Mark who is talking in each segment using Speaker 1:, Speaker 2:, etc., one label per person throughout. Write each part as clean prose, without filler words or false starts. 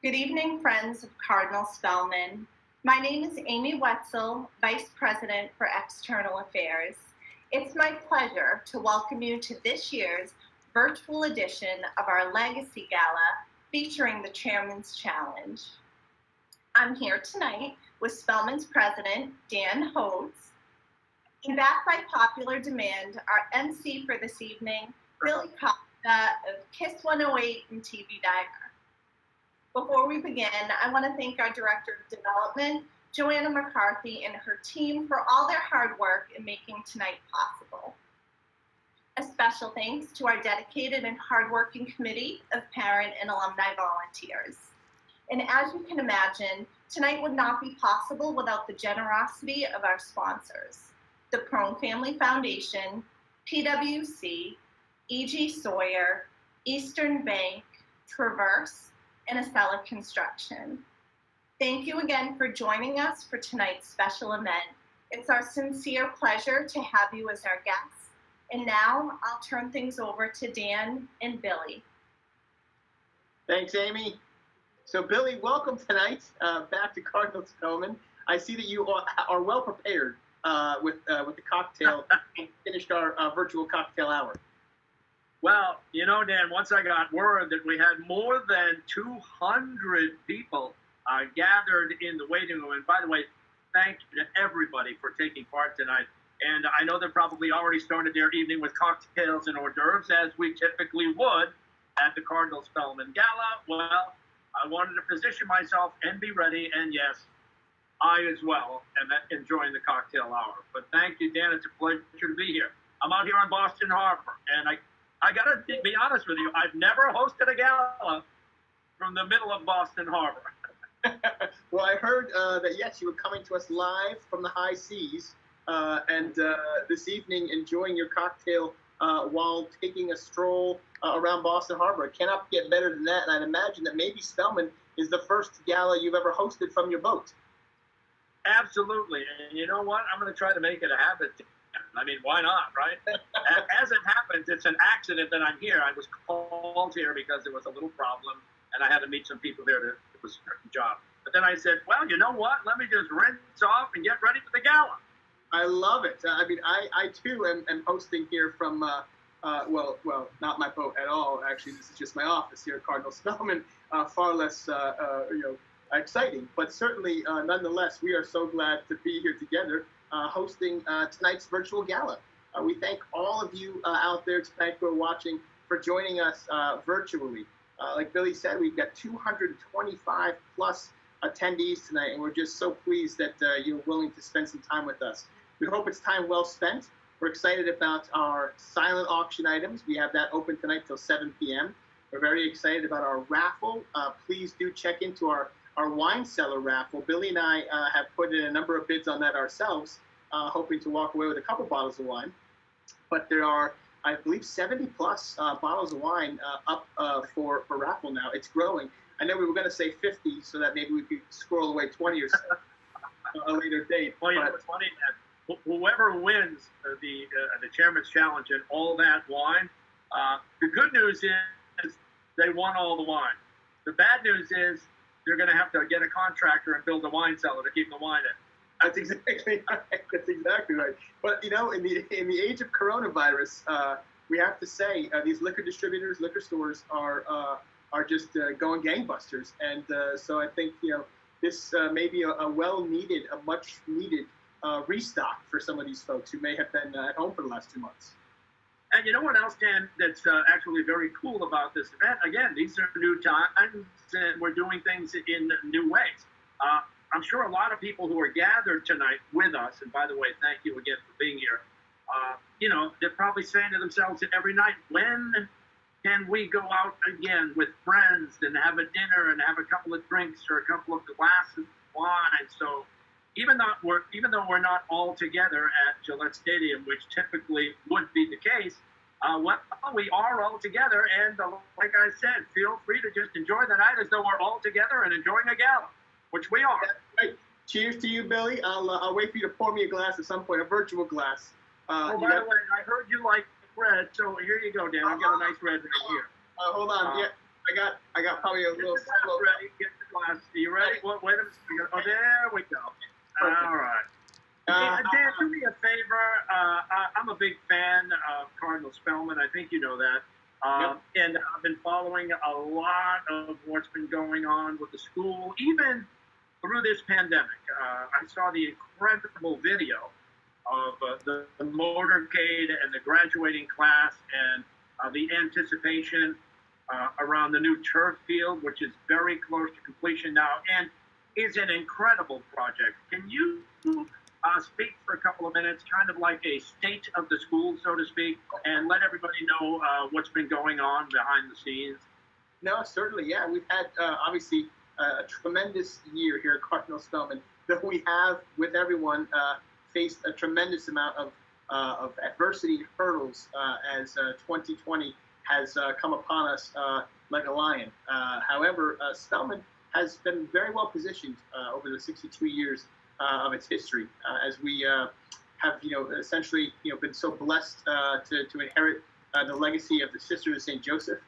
Speaker 1: Good evening, friends of Cardinal Spellman. My name is Amy Wetzel, Vice President for External Affairs. It's my pleasure to welcome you to this year's virtual edition of our Legacy Gala featuring the Chairman's Challenge. I'm here tonight with Spellman's President, Dan Hodes, and back by popular demand, our MC for this evening, Billy Costa of KISS 108 and TV Diner. Before we begin, I want to thank our Director of Development, Joanna McCarthy, and her team for all their hard work in making tonight possible. A special thanks to our dedicated and hardworking committee of parent and alumni volunteers. And as you can imagine, tonight would not be possible without the generosity of our sponsors, the Prone Family Foundation, PwC, E.G. Sawyer, Eastern Bank, Traverse, and Acela Construction. Thank you again for joining us for tonight's special event. It's our sincere pleasure to have you as our guests. And now I'll turn things over to Dan and Billy.
Speaker 2: Thanks, Amy. So Billy, welcome tonight back to Cardinal Spellman. I see that you are well prepared with the cocktail. Finished our virtual cocktail hour.
Speaker 3: Well, you know, Dan, once I got word that we had more than 200 people gathered in the waiting room, and by the way, thank you to everybody for taking part tonight. And I know they're probably already started their evening with cocktails and hors d'oeuvres, as we typically would at the Cardinal Spellman Gala. Well, I wanted to position myself and be ready, and yes, I as well am enjoying the cocktail hour. But thank you, Dan. It's a pleasure to be here. I'm out here on Boston Harbor, and I got to be honest with you, I've never hosted a gala from the middle of Boston Harbor.
Speaker 2: Well, I heard that, yes, you were coming to us live from the high seas, and this evening enjoying your cocktail while taking a stroll around Boston Harbor. It cannot get better than that, and I'd imagine that maybe Spellman is the first gala you've ever hosted from your boat.
Speaker 3: Absolutely. And you know what? I'm going to try to make it a habit. I mean, why not, right? As it happens, it's an accident that I'm here. I was called here because there was a little problem, and I had to meet some people there. It was a certain job. But then I said, well, you know what? Let me just rinse off and get ready for the gala.
Speaker 2: I love it. I mean, I too am hosting here from, well, not my boat at all. Actually, this is just my office here at Cardinal Spellman. Far less, exciting, but certainly, nonetheless, we are so glad to be here together. Hosting tonight's virtual gala. We thank all of you out there tonight who are watching for joining us virtually. Like Billy said, we've got 225 plus attendees tonight, and we're just so pleased that you're willing to spend some time with us. We hope it's time well spent. We're excited about our silent auction items. We have that open tonight till 7 p.m. We're very excited about our raffle. Please do check into our wine cellar raffle. Billy and I have put in a number of bids on that ourselves, hoping to walk away with a couple bottles of wine. But there are, I believe, 70 plus bottles of wine up for raffle now. It's growing. I know we were going to say 50, so that maybe we could squirrel away 20 or so a later date.
Speaker 3: Well, you know, it's funny that whoever wins the Chairman's Challenge and all that wine, the good news is they won all the wine. The bad news is you're going to have to get a contractor and build a wine cellar to keep the wine in.
Speaker 2: That's exactly right. That's exactly right. But you know, in the age of coronavirus, we have to say these liquor distributors, liquor stores are just going gangbusters, and so I think this may be a well-needed, a much-needed restock for some of these folks who may have been at home for the last 2 months.
Speaker 3: And you know what else, Dan, that's actually very cool about this event? Again, these are new times, and we're doing things in new ways. I'm sure a lot of people who are gathered tonight with us, and by the way, thank you again for being here, they're probably saying to themselves every night, when can we go out again with friends and have a dinner and have a couple of drinks or a couple of glasses of wine? So even though we're not all together at Gillette Stadium, which typically would be the case, we are all together, and like I said, feel free to just enjoy the night as though we're all together and enjoying a gala, which we are.
Speaker 2: Right. Cheers to you, Billy. I'll wait for you to pour me a glass at some point, a virtual glass.
Speaker 3: By the way, I heard you like red, so here you go, Dan. I've got a nice red right here.
Speaker 2: Hold on. Yeah, I got probably a little slow.
Speaker 3: Ready? Get the glass. Are you ready? Well, wait a minute. Oh, there we go.
Speaker 2: Perfect.
Speaker 3: All right. Dan, do me a favor. I'm a big fan of Cardinal Spellman. I think you know that. And I've been following a lot of what's been going on with the school, even through this pandemic. I saw the incredible video of the motorcade and the graduating class and the anticipation around the new turf field, which is very close to completion now and is an incredible project. Can you speak for a couple of minutes, kind of like a state of the school, so to speak, and let everybody know what's been going on behind the scenes?
Speaker 2: No, certainly, yeah. We've had, obviously, a tremendous year here at Cardinal Spellman, though we have, with everyone, faced a tremendous amount of adversity and hurdles as 2020 has come upon us like a lion. However, Spellman has been very well positioned over the 62 years of its history, as we have, essentially, been so blessed to inherit the legacy of the Sisters of St. Joseph,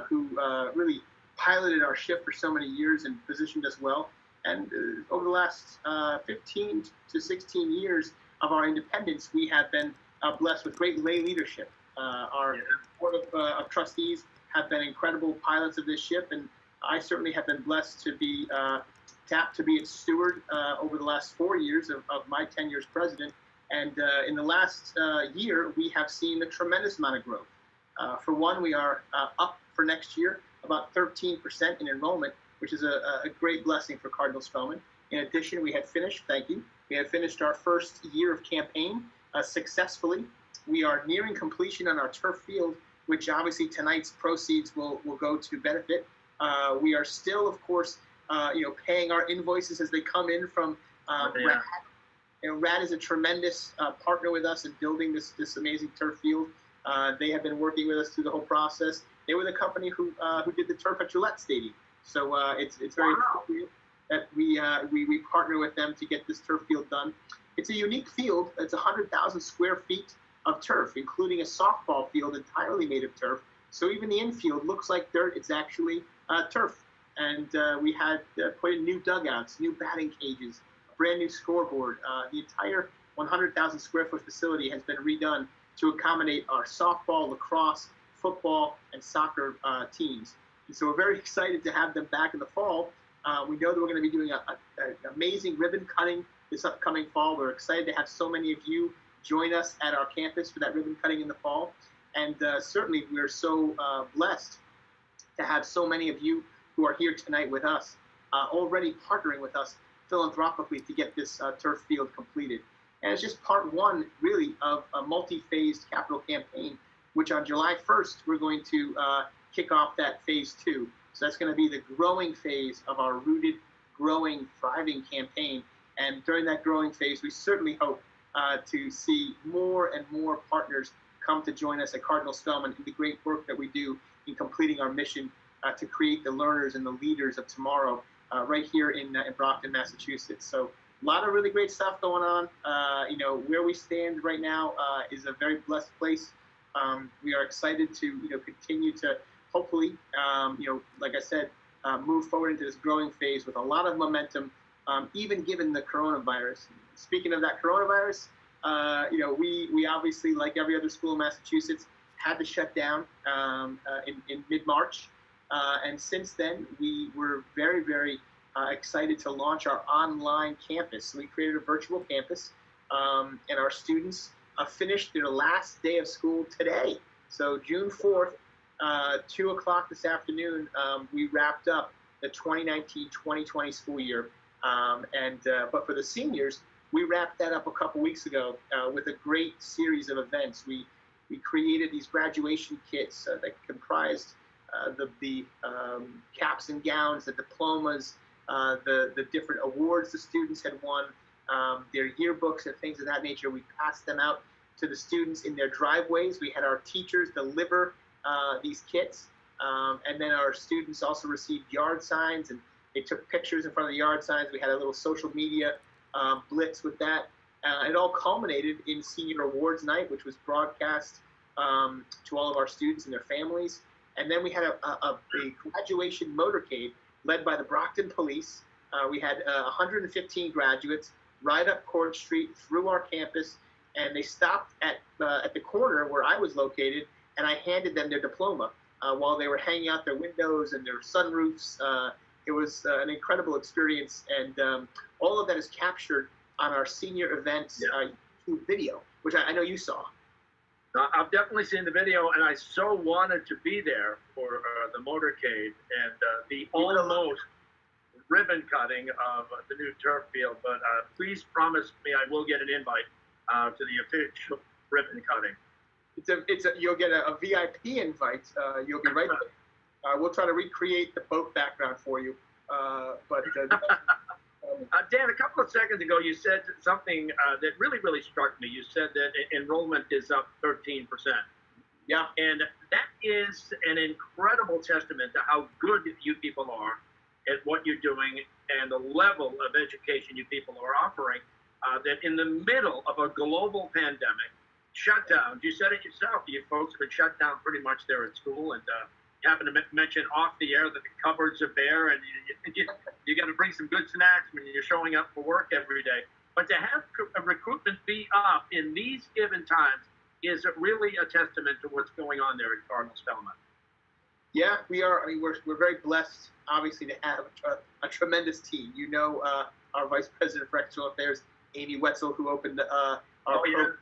Speaker 2: who really piloted our ship for so many years and positioned us well. And over the last 15 to 16 years of our independence, we have been blessed with great lay leadership. Our board of trustees have been incredible pilots of this ship, and I certainly have been blessed to be tapped to be its steward over the last 4 years of my tenure as president. And in the last year, we have seen a tremendous amount of growth. For one, we are up for next year about 13% in enrollment, which is a great blessing for Cardinal Spellman. In addition, we had finished our first year of campaign successfully. We are nearing completion on our turf field, which obviously tonight's proceeds will go to benefit. We are still, of course, paying our invoices as they come in from RAD. RAD is a tremendous partner with us in building this amazing turf field. They have been working with us through the whole process. They were the company who did the turf at Gillette Stadium. So it's very appropriate that we partner with them to get this turf field done. It's a unique field. It's 100,000 square feet of turf, including a softball field entirely made of turf. So even the infield looks like dirt. It's actually turf. And we had put in new dugouts, new batting cages, a brand new scoreboard. The entire 100,000 square foot facility has been redone to accommodate our softball, lacrosse, football, and soccer teams. And so we're very excited to have them back in the fall. We know that we're going to be doing an amazing ribbon cutting this upcoming fall. We're excited to have so many of you join us at our campus for that ribbon cutting in the fall. And certainly we're so blessed to have so many of you who are here tonight with us, already partnering with us philanthropically to get this turf field completed. And it's just part one, really, of a multi-phased capital campaign, which on July 1st, we're going to kick off that phase two. So that's going to be the growing phase of our rooted, growing, thriving campaign. And during that growing phase, we certainly hope to see more and more partners come to join us at Cardinal Spellman in the great work that we do in completing our mission to create the learners and the leaders of tomorrow right here in Brockton, Massachusetts. So a lot of really great stuff going on. Where we stand right now is a very blessed place. We are excited to continue to hopefully like I said, move forward into this growing phase with a lot of momentum, even given the coronavirus. Speaking of that coronavirus, we obviously, like every other school in Massachusetts, had to shut down in mid-March. And since then, we were very, very excited to launch our online campus. So we created a virtual campus, and our students finished their last day of school today. So June 4th, 2 o'clock this afternoon, we wrapped up the 2019-2020 school year. But for the seniors, we wrapped that up a couple weeks ago with a great series of events. We created these graduation kits that comprised the caps and gowns, the diplomas, the different awards the students had won, their yearbooks and things of that nature. We passed them out to the students in their driveways. We had our teachers deliver these kits, and then our students also received yard signs, and they took pictures in front of the yard signs. We had a little social media blitz with that. It all culminated in Senior Awards Night, which was broadcast to all of our students and their families. And then we had a graduation motorcade led by the Brockton Police. We had 115 graduates ride up Court Street through our campus, and they stopped at the corner where I was located, and I handed them their diploma while they were hanging out their windows and their sunroofs. It was an incredible experience, and all of that is captured on our senior events YouTube video, which I know you saw.
Speaker 3: I've definitely seen the video, and I so wanted to be there for the motorcade and the almost ribbon cutting of the new turf field. But please promise me I will get an invite to the official ribbon cutting.
Speaker 2: You'll get a VIP invite. You'll be right there. We'll try to recreate the boat background for you.
Speaker 3: Dan, a couple of seconds ago, you said something that really, really struck me. You said that enrollment is up 13%.
Speaker 2: Yeah.
Speaker 3: And that is an incredible testament to how good you people are at what you're doing and the level of education you people are offering, that in the middle of a global pandemic, shutdowns, you said it yourself, you folks have been shut down pretty much there at school, and you happen to mention off the air that the cupboards are bare, and you got to bring some good snacks when you're showing up for work every day. But to have a recruitment be up in these given times is really a testament to what's going on there at Cardinal Spellman.
Speaker 2: Yeah, we are. I mean, we're very blessed, obviously, to have a tremendous team. You know, our Vice President for External Affairs, Amy Wetzel, who opened our program.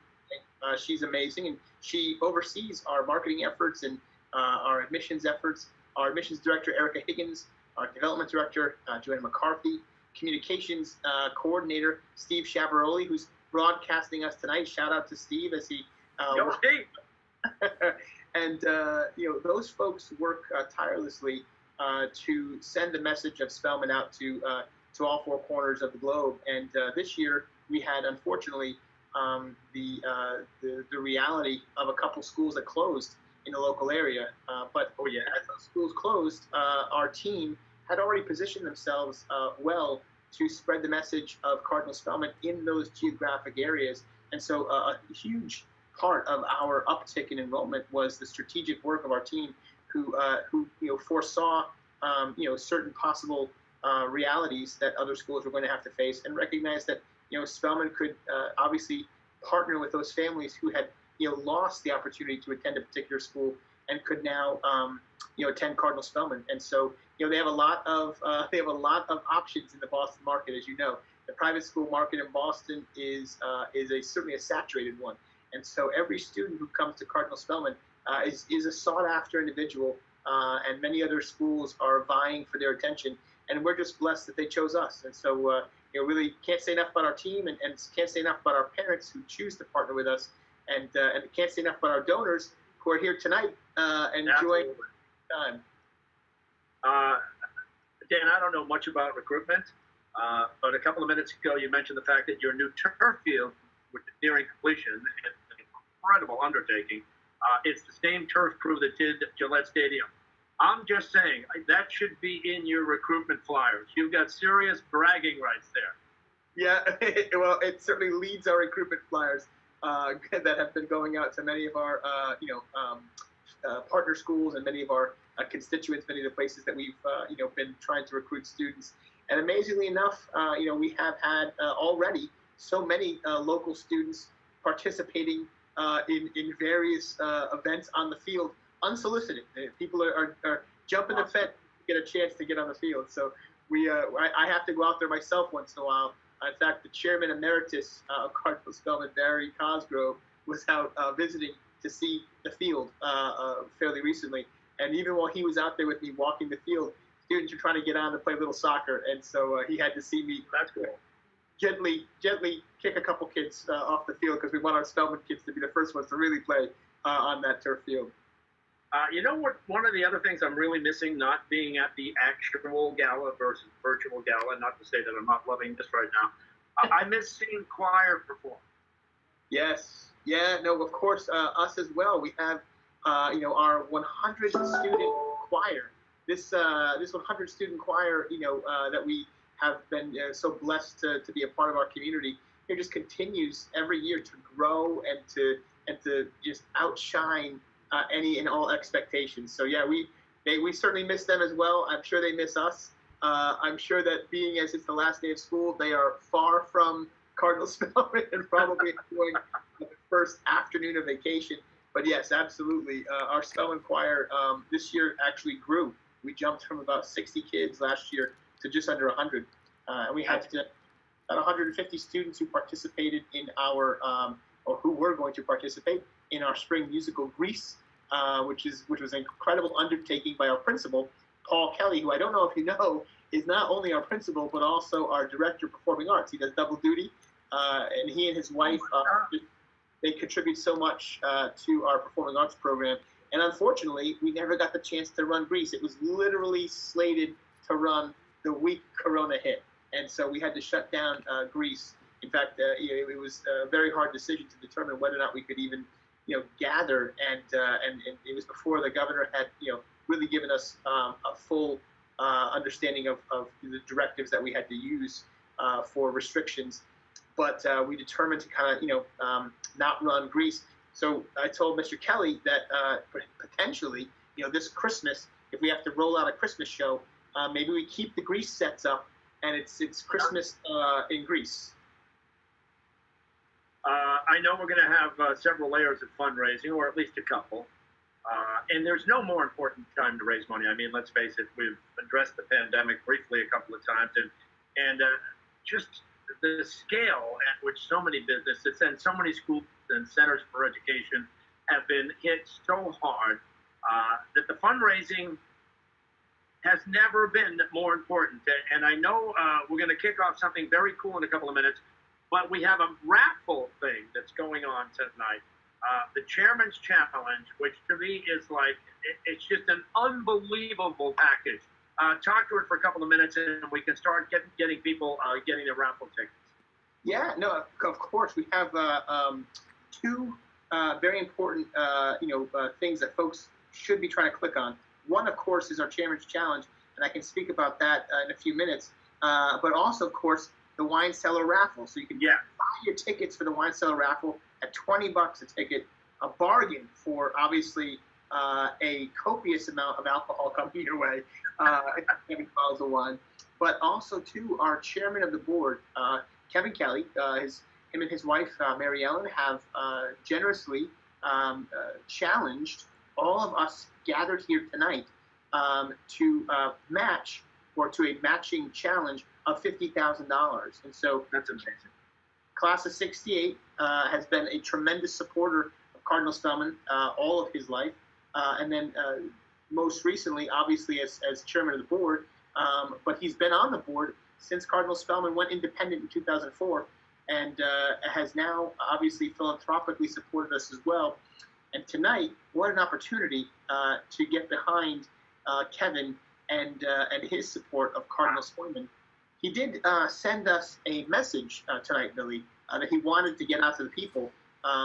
Speaker 2: She's amazing, and she oversees our marketing efforts and our admissions efforts. Our admissions director, Erica Higgins, our development director, Joanna McCarthy, communications coordinator, Steve Chabaroli, who's broadcasting us tonight. Shout out to Steve as he. And those folks work tirelessly to send the message of Spellman out to all four corners of the globe. And this year we had, unfortunately, the reality of a couple schools that closed in the local area. But as those schools closed, our team had already positioned themselves well to spread the message of Cardinal Spellman in those geographic areas. And so a huge part of our uptick in enrollment was the strategic work of our team, who foresaw certain possible realities that other schools were going to have to face, and recognized that Spellman could obviously partner with those families who had lost the opportunity to attend a particular school and could now attend Cardinal Spellman. And so they have a lot of options in the Boston market, as you know. The private school market in Boston is certainly a saturated one. And so every student who comes to Cardinal Spellman is a sought-after individual, and many other schools are vying for their attention. And we're just blessed that they chose us. And so really can't say enough about our team, and can't say enough about our parents who choose to partner with us, and can't say enough about our donors who are here tonight and enjoying time.
Speaker 3: Dan, I don't know much about recruitment, but a couple of minutes ago you mentioned the fact that your new turf field, which is nearing completion, is an incredible undertaking. It's the same turf crew that did Gillette Stadium. I'm just saying, that should be in your recruitment flyers. You've got serious bragging rights there.
Speaker 2: Yeah, well, it certainly leads our recruitment flyers that have been going out to many of our, partner schools and many of our constituents, many of the places that we've, been trying to recruit students. And amazingly enough, we have had already so many local students participating in various events on the field, unsolicited. People are jumping the fence to get a chance to get on the field. So I have to go out there myself once in a while. In fact, the chairman emeritus of Cardinal Spellman, Barry Cosgrove, was out visiting to see the field fairly recently. And even while he was out there with me walking the field, students were trying to get on to play a little soccer. And so he had to see me gently kick a couple kids off the field, because we want our Spellman kids to be the first ones to really play on that turf field.
Speaker 3: You know what? One of the other things I'm really missing, not being at the actual gala versus virtual gala, not to say that I'm not loving this right now, I miss seeing choir perform.
Speaker 2: Yes. Yeah, no, of course, us as well. We have, our 100 student choir. This 100 student choir, that we have been so blessed to be a part of our community. It just continues every year to grow and to just outshine any and all expectations. So yeah, we certainly miss them as well. I'm sure they miss us. I'm sure that being as it's the last day of school, they are far from Cardinal Spellman and probably enjoying the first afternoon of vacation. But yes, absolutely. Our Spellman choir this year actually grew. We jumped from about 60 kids last year to just under 100. And we had about 150 students who participated in our, or who were going to participate in our spring musical Grease, which was an incredible undertaking by our principal, Paul Kelly, who I don't know if you know, is not only our principal, but also our director of performing arts. He does double duty, and he and his wife, they contribute so much to our performing arts program. And unfortunately, we never got the chance to run Grease. It was literally slated to run the week Corona hit. And so we had to shut down Grease. In fact, it was a very hard decision to determine whether or not we could even, gather. And it was before the governor had, really given us a full understanding of the directives that we had to use for restrictions. But we determined to kind of, not run Grease. So I told Mr. Kelly that potentially, this Christmas, if we have to roll out a Christmas show, maybe we keep the Grease sets up, and it's Christmas in Greece.
Speaker 3: I know we're going to have several layers of fundraising, or at least a couple. And there's no more important time to raise money. I mean, let's face it, we've addressed the pandemic briefly a couple of times, and just the scale at which so many businesses and so many schools and centers for education have been hit so hard that the fundraising has never been more important. And I know we're going to kick off something very cool in a couple of minutes, but we have a Raffle thing that's going on tonight. The Chairman's Challenge, which to me is like, it's just an unbelievable package. Talk to it for a couple of minutes and we can start getting people getting their Raffle tickets.
Speaker 2: Yeah, no, of course. We have two very important, things that folks should be trying to click on. One, of course, is our Chairman's Challenge, and I can speak about that in a few minutes. But also, of course, the Wine Cellar Raffle. So you can buy your tickets for the Wine Cellar Raffle at $20 a ticket, a bargain for obviously a copious amount of alcohol coming your way, 7 bottles of wine. But also, too, our chairman of the board, Kevin Kelly, him and his wife, Mary Ellen, have generously challenged all of us gathered here tonight to match, or to a matching challenge of $50,000. And so
Speaker 3: that's amazing.
Speaker 2: Class of 68 has been a tremendous supporter of Cardinal Spellman all of his life. And then most recently, obviously, as chairman of the board, but he's been on the board since Cardinal Spellman went independent in 2004, and has now obviously philanthropically supported us as well. And tonight, what an opportunity to get behind Kevin and his support of Cardinal Spellman. He did send us a message tonight, Billy, that he wanted to get out to the people.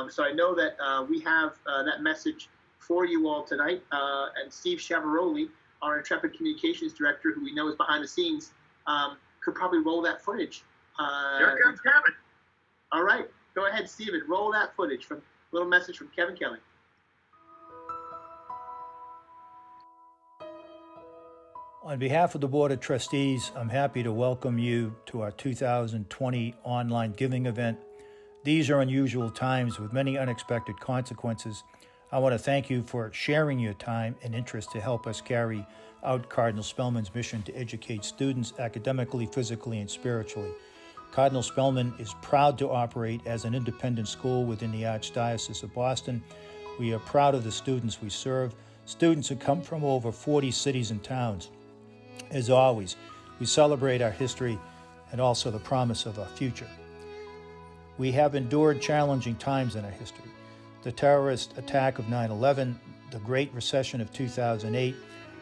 Speaker 2: So I know that we have that message for you all tonight. And Steve Chavaroli, our Intrepid Communications Director, who we know is behind the scenes, could probably roll that footage.
Speaker 3: Here comes Kevin.
Speaker 2: All right. Go ahead, Steven. Roll that footage from a little message from Kevin Kelly.
Speaker 4: On behalf of the Board of Trustees, I'm happy to welcome you to our 2020 online giving event. These are unusual times with many unexpected consequences. I want to thank you for sharing your time and interest to help us carry out Cardinal Spellman's mission to educate students academically, physically, and spiritually. Cardinal Spellman is proud to operate as an independent school within the Archdiocese of Boston. We are proud of the students we serve, students who come from over 40 cities and towns. As always, we celebrate our history and also the promise of our future. We have endured challenging times in our history. The terrorist attack of 9/11, the Great Recession of 2008,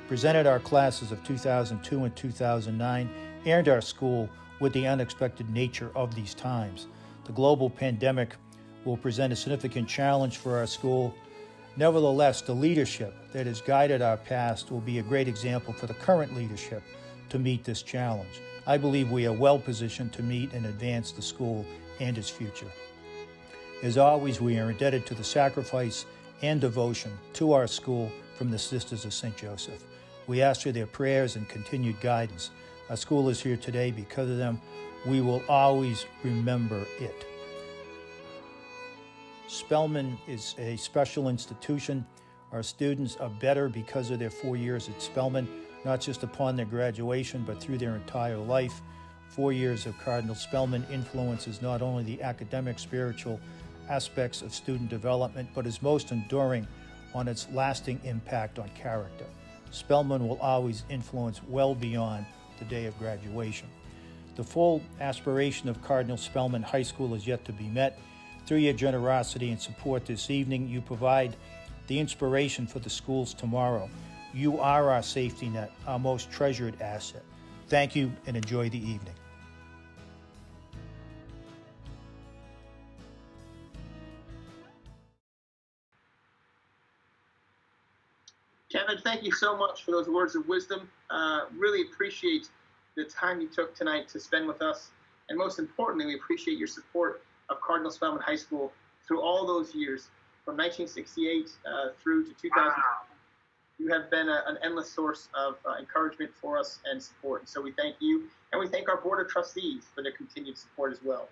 Speaker 4: presented our classes of 2002 and 2009 and our school with the unexpected nature of these times. The global pandemic will present a significant challenge for our school. Nevertheless, the leadership that has guided our past will be a great example for the current leadership to meet this challenge. I believe we are well positioned to meet and advance the school and its future. As always, we are indebted to the sacrifice and devotion to our school from the Sisters of St. Joseph. We ask for their prayers and continued guidance. Our school is here today because of them. We will always remember it. Spellman is a special institution. Our students are better because of their 4 years at Spellman, not just upon their graduation, but through their entire life. 4 years of Cardinal Spellman influences not only the academic, spiritual aspects of student development, but is most enduring on its lasting impact on character. Spellman will always influence well beyond the day of graduation. The full aspiration of Cardinal Spellman High School is yet to be met. Through your generosity and support this evening, you provide the inspiration for the schools tomorrow. You are our safety net, our most treasured asset. Thank you and enjoy the evening.
Speaker 2: Kevin, thank you so much for those words of wisdom. Really appreciate the time you took tonight to spend with us. And most importantly, we appreciate your support of Cardinal Spellman High School through all those years, from 1968 through to 2000.
Speaker 3: Wow.
Speaker 2: You have been an endless source of encouragement for us and support. And so we thank you, and we thank our Board of Trustees for their continued support as well.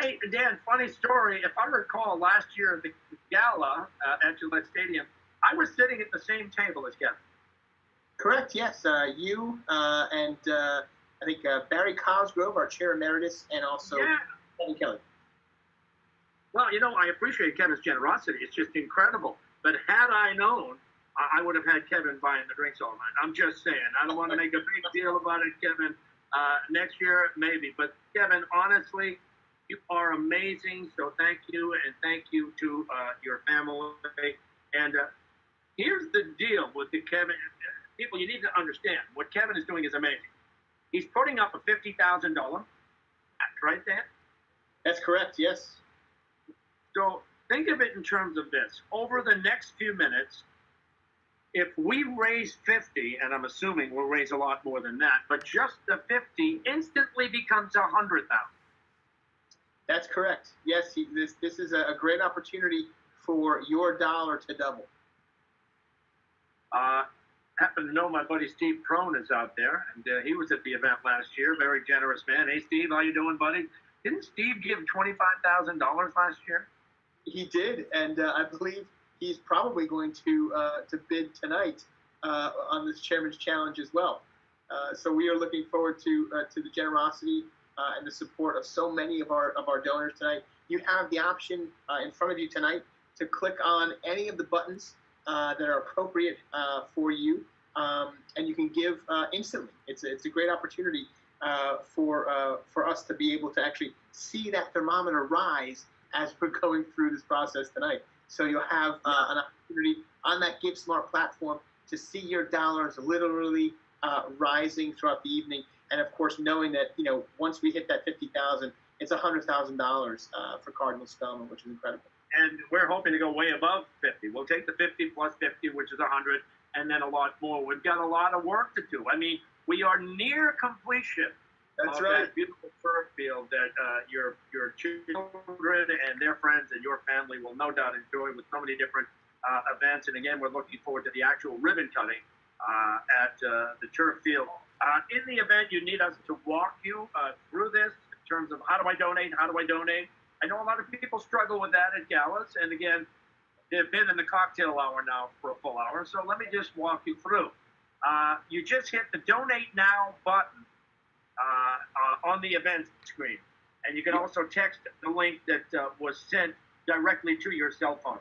Speaker 3: Hey, Dan, funny story. If I recall, last year at the Gala at Gillette Stadium, I was sitting at the same table as Kevin.
Speaker 2: Correct, yes. You and I think Barry Cosgrove, our chair emeritus, and also Kevin Kelly.
Speaker 3: Well, you know, I appreciate Kevin's generosity. It's just incredible. But had I known, I would have had Kevin buying the drinks all night. I'm just saying. I don't want to make a big deal about it, Kevin. Next year, maybe. But, Kevin, honestly, you are amazing. So thank you, and thank you to your family. And here's the deal with the Kevin. People, you need to understand, what Kevin is doing is amazing. He's putting up a $50,000 match, right, Dan?
Speaker 2: That's correct, yes.
Speaker 3: So think of it in terms of this. Over the next few minutes, if we raise 50, and I'm assuming we'll raise a lot more than that, but just the 50 instantly becomes 100,000.
Speaker 2: That's correct. Yes, this is a great opportunity for your dollar to double.
Speaker 3: Happen to know my buddy Steve Crone is out there, and he was at the event last year. Very generous man. Hey, Steve, how you doing, buddy? Didn't Steve give $25,000 last year?
Speaker 2: He did, and I believe he's probably going to bid tonight on this Chairman's Challenge as well. So we are looking forward to the generosity and the support of so many of our donors tonight. You have the option in front of you tonight to click on any of the buttons that are appropriate for you, and you can give instantly. It's a great opportunity for us to be able to actually see that thermometer rise as we're going through this process tonight. So you'll have an opportunity on that Give Smart platform to see your dollars literally rising throughout the evening, and of course knowing that once we hit that 50,000, it's $100,000 for Cardinal Spellman, which is incredible.
Speaker 3: And we're hoping to go way above 50. We'll take the 50 plus 50, which is 100, and then a lot more. We've got a lot of work to do. I mean, we are near completion.
Speaker 2: That's right.
Speaker 3: That beautiful turf field that your children and their friends and your family will no doubt enjoy with so many different events. And again, we're looking forward to the actual ribbon cutting at the turf field. In the event, you need us to walk you through this in terms of how do I donate? How do I donate? I know a lot of people struggle with that at galas, and again, they've been in the cocktail hour now for a full hour, so let me just walk you through. You just hit the Donate Now button on the event screen, and you can also text the link that was sent directly to your cell phone.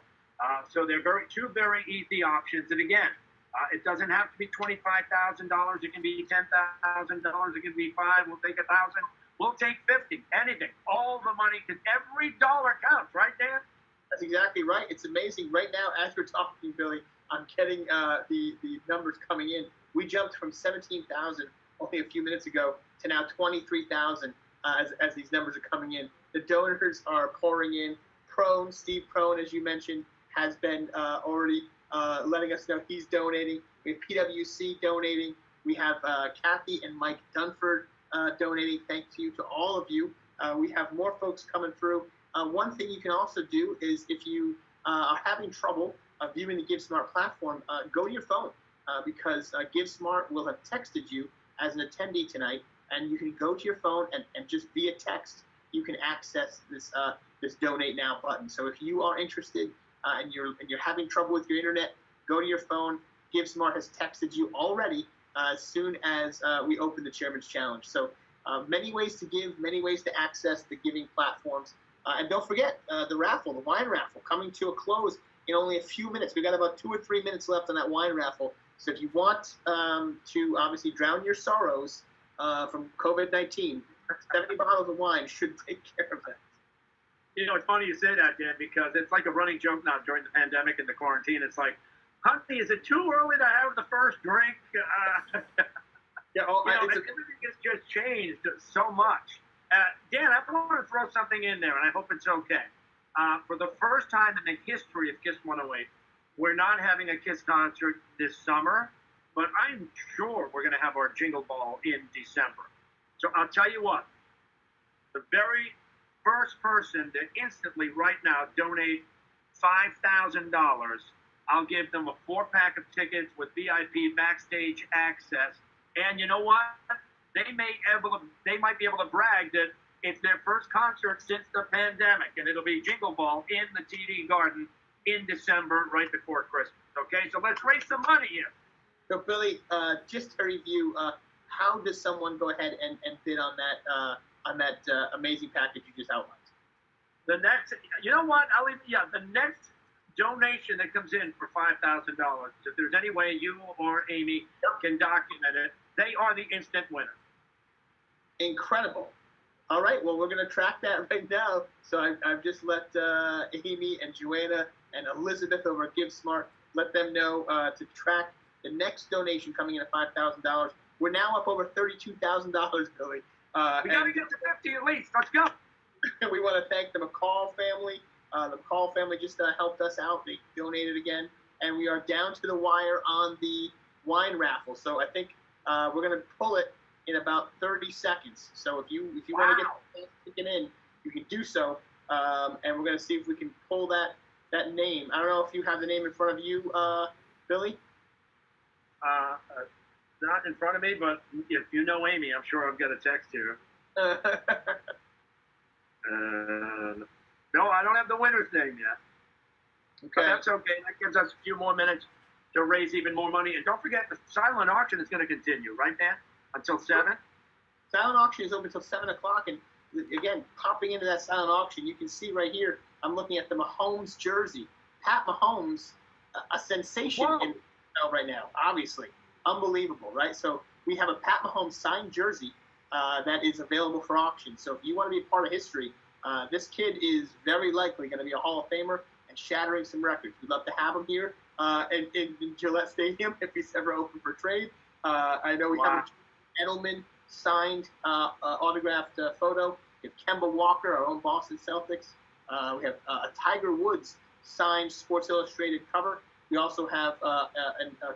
Speaker 3: So they're two very easy options, and again, it doesn't have to be $25,000. It can be $10,000. It can be $5,000. We'll take $1,000. We'll take 50, anything. All the money, because every dollar counts, right, Dan?
Speaker 2: That's exactly right. It's amazing. Right now, as we're talking, Billy, I'm getting the numbers coming in. We jumped from 17,000 only a few minutes ago to now 23,000 as these numbers are coming in. The donors are pouring in. Steve Prone, as you mentioned, has been already letting us know he's donating. We have PwC donating. We have Kathy and Mike Dunford donating. Thank you to all of you. We have more folks coming through. One thing you can also do is if you are having trouble viewing the GiveSmart platform, go to your phone because GiveSmart will have texted you as an attendee tonight, and you can go to your phone and just via text, you can access this Donate Now button. So if you are interested and you're having trouble with your internet, go to your phone. GiveSmart has texted you already as soon as we open the Chairman's Challenge. So many ways to give, many ways to access the giving platforms. And don't forget the raffle, the wine raffle, coming to a close in only a few minutes. We've got about 2 or 3 minutes left on that wine raffle. So if you want to obviously drown your sorrows from COVID-19, 70 bottles of wine should take care of that.
Speaker 3: You know, it's funny you say that, Dan, because it's like a running joke now during the pandemic and the quarantine. It's like, honey, is it too early to have the first drink?
Speaker 2: Yeah,
Speaker 3: everything has just changed so much. Dan, I want to throw something in there, and I hope it's okay. For the first time in the history of KISS 108, we're not having a KISS concert this summer, but I'm sure we're going to have our Jingle Ball in December. So I'll tell you what, the very first person to instantly right now donate $5,000, I'll give them a 4-pack of tickets with VIP backstage access. And you know what? They might be able to brag that it's their first concert since the pandemic, and it'll be Jingle Ball in the TD Garden in December, right before Christmas. Okay, so let's raise some money here.
Speaker 2: So Billy, just to review, how does someone go ahead and bid on that amazing package you just outlined?
Speaker 3: The next, you know what? The next donation that comes in for $5,000, if there's any way you or Amy can document it, they are the instant winner.
Speaker 2: Incredible. All right, well, we're going to track that right now. So I've just let Amy and Joanna and Elizabeth over at GiveSmart, let them know to track the next donation coming in at $5,000. We're now up over $32,000, Billy.
Speaker 3: We got to get to 50 at least. Let's go.
Speaker 2: We want to thank the McCall family. The McCall family just helped us out. They donated again. And we are down to the wire on the wine raffle. So I think we're going to pull it in about 30 seconds. So if you want to get the ticket in, you can do so. And we're going to see if we can pull that name. I don't know if you have the name in front of you, Billy.
Speaker 3: Not in front of me, but if you know Amy, I'm sure I've got a text here. No, I don't have the winner's name yet. Okay. But that's okay. That gives us a few more minutes to raise even more money. And don't forget, the silent auction is going to continue, right, Dan? Until 7?
Speaker 2: Silent auction is open until 7 o'clock. And again, popping into that silent auction, you can see right here, I'm looking at the Mahomes jersey. Pat Mahomes, a sensation right now, obviously. Unbelievable, right? So we have a Pat Mahomes signed jersey that is available for auction. So if you want to be a part of history, this kid is very likely going to be a Hall of Famer and shattering some records. We'd love to have him here in Gillette Stadium if he's ever open for trade. I know we have a Edelman signed autographed photo. We have Kemba Walker, our own Boston Celtics. We have a Tiger Woods signed Sports Illustrated cover. We also have a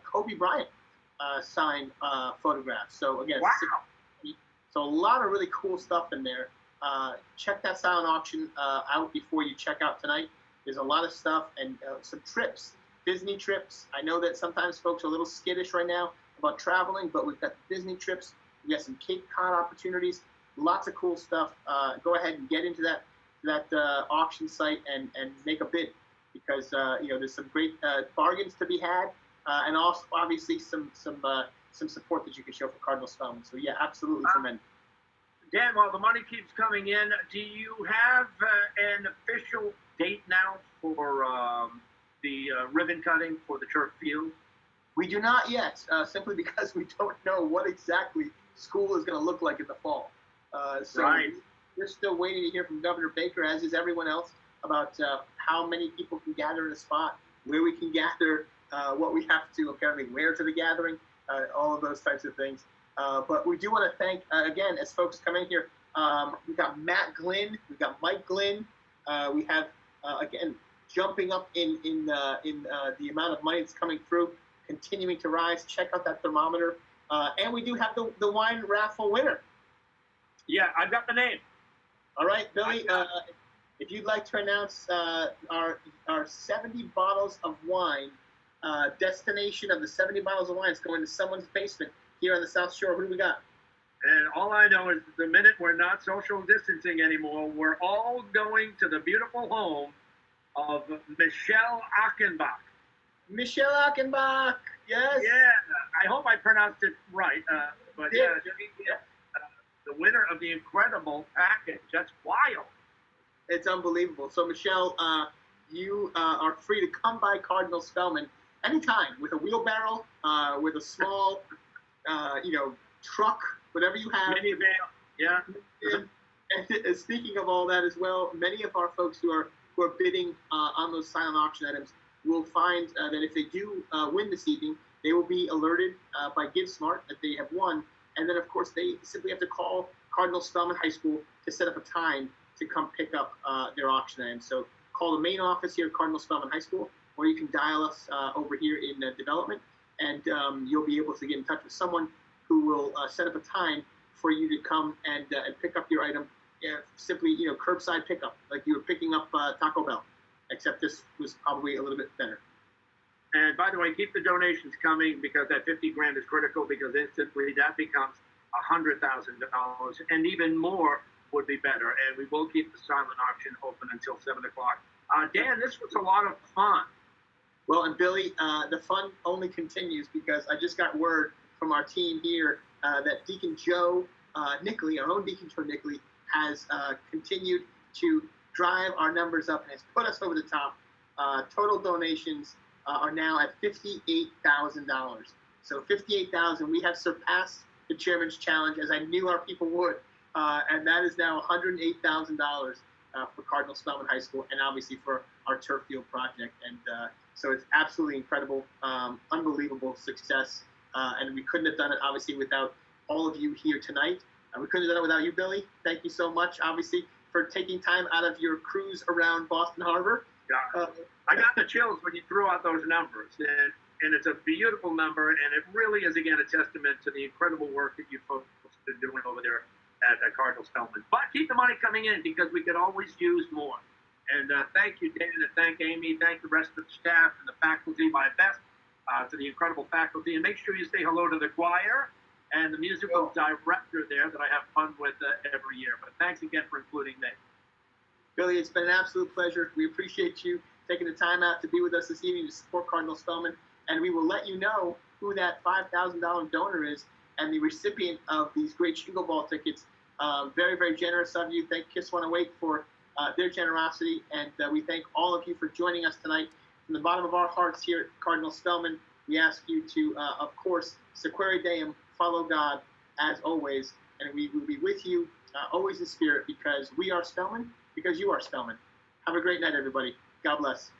Speaker 2: Kobe Bryant signed photographs. So again, so a lot of really cool stuff in there. Check that silent auction out before you check out tonight. There's a lot of stuff and some trips, Disney trips. I know that sometimes folks are a little skittish right now about traveling, but we've got Disney trips. We got some Cape Cod opportunities. Lots of cool stuff. Go ahead and get into that auction site and make a bid because there's some great bargains to be had, and also obviously some support that you can show for Cardinal Spellman. So yeah, absolutely tremendous.
Speaker 3: Dan, while the money keeps coming in, do you have an official date now for the ribbon cutting for the turf field?
Speaker 2: We do not yet, simply because we don't know what exactly school is going to look like in the fall. We're still waiting to hear from Governor Baker, as is everyone else, about how many people can gather in a spot, where we can gather, what we have to apparently wear to the gathering, all of those types of things. But we do want to thank, again, as folks come in here, we've got Matt Glynn, we've got Mike Glynn, we have, again, jumping up in the amount of money that's coming through, continuing to rise. Check out that thermometer. And we do have the wine raffle winner.
Speaker 3: Yeah, I've got the name.
Speaker 2: All right, Billy, if you'd like to announce our 70 bottles of wine destination of the 70 bottles of wine, it's going to someone's basement here on the South Shore. Who do we got?
Speaker 3: And all I know is the minute we're not social distancing anymore, we're all going to the beautiful home of Michelle Achenbach.
Speaker 2: Michelle Achenbach, yes.
Speaker 3: Yeah, I hope I pronounced it right. But yeah, the winner of the incredible package. That's wild.
Speaker 2: It's unbelievable. So, Michelle, you are free to come by Cardinal Spellman anytime with a wheelbarrow, with a small, truck, whatever you have.
Speaker 3: Minivan, yeah.
Speaker 2: And speaking of all that as well, many of our folks who are bidding on those silent auction items will find that if they do win this evening, they will be alerted by GiveSmart that they have won. And then, of course, they simply have to call Cardinal Spellman High School to set up a time to come pick up their auction items. So call the main office here at Cardinal Spellman High School, or you can dial us over here in development, and you'll be able to get in touch with someone who will set up a time for you to come and pick up your item. Simply, curbside pickup, like you were picking up Taco Bell, except this was probably a little bit better.
Speaker 3: And by the way, keep the donations coming, because that 50 grand is critical, because instantly that becomes $100,000, and even more would be better. And we will keep the silent auction open until 7 o'clock. Dan, this was a lot of fun.
Speaker 2: Well, and Billy, the fun only continues, because I just got word from our team here that Deacon Joe Nickley, our own Deacon Joe Nickley, has continued to drive our numbers up and has put us over the top. Total donations are now at $58,000. So $58,000. We have surpassed the Chairman's Challenge, as I knew our people would, and that is now $108,000 for Cardinal Spellman High School, and obviously for our turf field project. And so it's absolutely incredible, unbelievable success, and we couldn't have done it obviously without all of you here tonight. We couldn't have done it without you, Billy. Thank you so much, obviously, for taking time out of your cruise around Boston Harbor.
Speaker 3: Yeah. I got the chills when you threw out those numbers, and it's a beautiful number, and it really is, again, a testament to the incredible work that you folks have been doing over there at Cardinal Spellman. But keep the money coming in, because we could always use more. And thank you, Dan, and thank Amy, thank the rest of the staff and the faculty. My best to the incredible faculty, and make sure you say hello to the choir and the musical director there that I have fun with every year. But thanks again for including me.
Speaker 2: Billy, it's been an absolute pleasure. We appreciate you taking the time out to be with us this evening to support Cardinal Spellman, and we will let you know who that $5,000 donor is and the recipient of these great Shingle Ball tickets. Very, very generous of you. Thank Kiss One Awake for their generosity, and we thank all of you for joining us tonight. From the bottom of our hearts here at Cardinal Spellman, we ask you to, of course, Sequere Deum, follow God as always, and we will be with you always in spirit, because we are Spellman, because you are Spellman. Have a great night, everybody. God bless.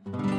Speaker 1: you.